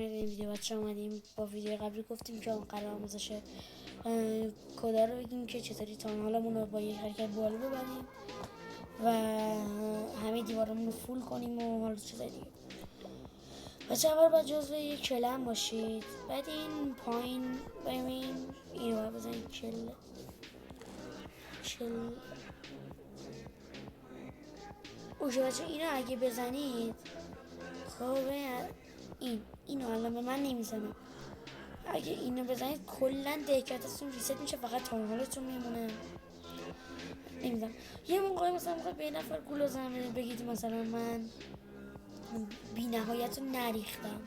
این ویدیو بچه اومدیم با ویدیو قبلی گفتیم که اون قرار آموزش کدا رو بگیم که چطوری تانحالمون رو با یک حرکت بالا ببریم و همه دیوارمون رو فول کنیم و حالا چیزای دیگه. بچه اول باید جزو یک کلم باشید، بعد این پایین ببین اینو باید بزنید کل اوشه بچه اینو اگه بزنید خب اینو الان به من نمیزنم، اگه اینو بزنید کلا دهکتتون ریست میشه، فقط تانحالتون میمونه. نمیدونم یه موقعی مثلا میخواد به یه نفر گول بزنم بگید مثلا من بی نهایت رو نریختم،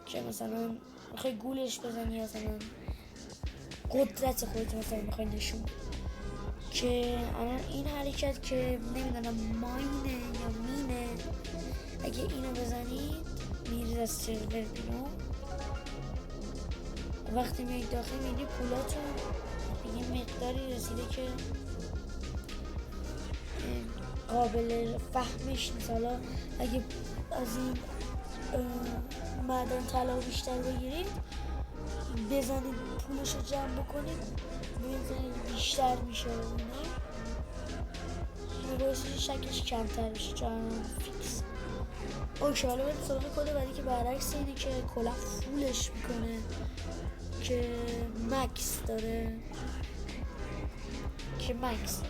که مثلا میخوای گولش بزنی یا مثلا قدرت خودت مثلا میخوای نشون که الان این حرکت که نمیدونم ماینه یا مینه، اگه اینو بزنید میرید از سرور بیرون، وقتی میایید داخل میبینید پولاتون به یه مقداری رسیده که قابل فهمش نیست. حالا اگه از این معدن طلا بیشتر بگیرید بزنید پولش رو جمع بکنید بزنید بیشتر میشه و اینا باعث شکلش کمتر بشه چون فیکس. اوکی حالا بریم سراغ کد بعدی که برعکس اینه که کلا فولش میکنه که مکس داره مکس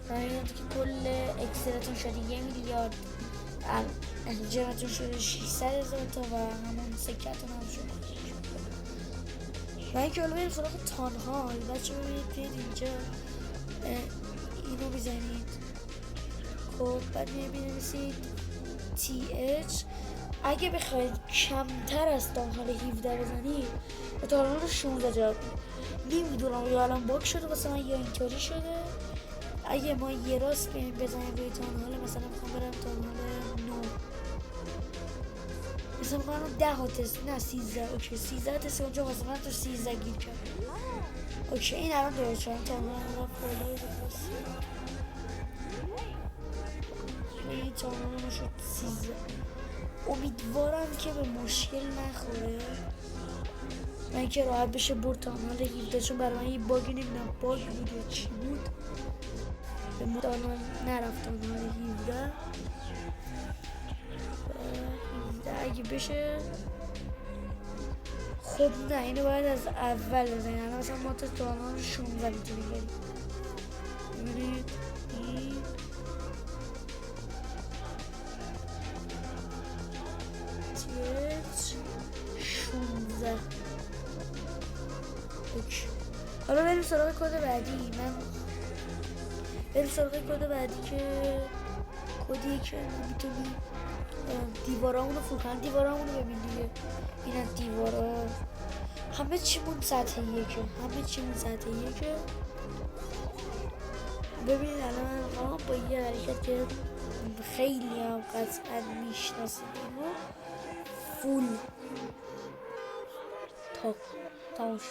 همین که کل اکسلتون شده 1 میلیارد، جمعتون شده 600,000 تا و همون سکتون هم شده. و اینکه حالا بریم سراغ تانحال. بچه ببینید بیاید اینجا اینو بیزنید، خب بعد میبینید TH. اگه بخواید کمتر از تانحال 17 بزنید و تانحال 16 جواب نمیدونم یا الان باگ شده واسه من یا اینطوری شده. اگه ما یه راست بزنیم روی تانحال، مثلا میخوام برم تانحال 9، مثلا میخوام 10 ها تست، نه 13. اوکی 13 تست اونجا واسه من تو 13 گیر کرد. اوکی این الان دوره چون تانحال را پولای بپرسی این تانحال ما شد 13. امیدوارم که به مشکل نخوره و اینکه راحت بشه برد تانحال 17، چون برای من یه باگی نمیدونم باگ بود یا چی بود به تانحال نرفت. تانحال 17 اگه بشه خب نه اینو باید از اول بزنیم. الان مثلا ما تا تانحال 16 میتونیم بریم. ببینید این TH 16. اوکی حالا بریم سراغ کد بعدی. بریم سراغ کد بعدی که کدیه که میتونیم دیوارامون رو فول کنیم. دیوارامون رو ببین دیگه، این دیوارا همه چیمون سطح یکه. ببینید الان ما با یه حرکت که خیلی هم قطعا میشناسید رو فول تاش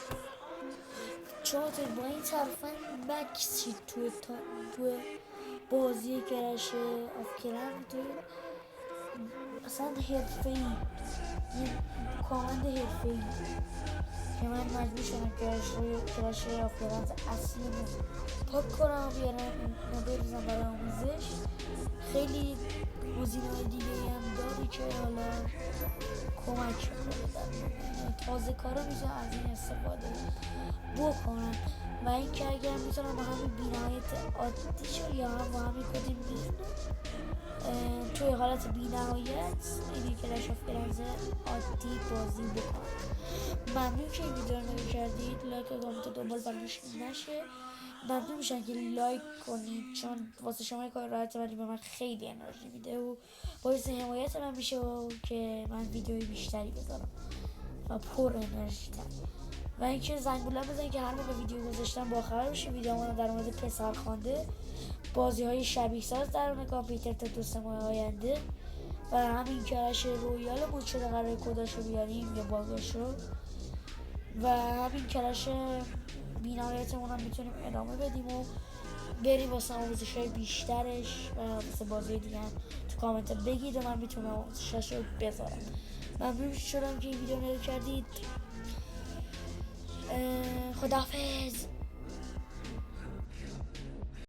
چون با این طرفا مکسی توی بازی کرش آف کلن توی اصلا حرفه‌ای، یه کامند حرفه‌ای که من مجبور شدم کرش آف کلن اصلی پاک کنم و بیارم اینو بریزم برای آموزش. خیلی گزینه‌های دیگه هم داری که حالا کمک می‌کنه، تازه کارا میتونم از این استفاده بکنم و اینکه اگر میتونم با همین بی‌نهایت عادیشو یا هم با همین کدی توی حالت بی‌نهایت اینی که کلش آف کلنز عادی بازی بکنم. ممنون که این ویدیو رو نگاه کردید. لایک و کامنت و دنبال فراموش نشه. ممنون میشن که لایک کنید چون واسه شما کار راحت ولی به من خیلی انرژی میده و باعث حمایت من میشه و که من ویدیوی بیشتری بذارم و پر انرژی تر. و اینکه زنگوله بزنید که هر موقع ویدیو گذاشتم با خبر بشید. ویدیومون در مورد پسرخوانده، بازی‌های شبیه ساز درون کامپیوتر تا 2 ماه آینده و همین کرش رویال بود شده قرار کداشو بیاریم یا باگاشو و همین کرش بی‌نهایتمون هم میتونیم ادامه بدیم و بریم واسه آموزش‌های بیشترش و واسه بازی دیگه هم کامنت بگید و من میتونم آموزشش رو بذارم. ممنون شدم که این ویدیو رو کردید. خداحافظ.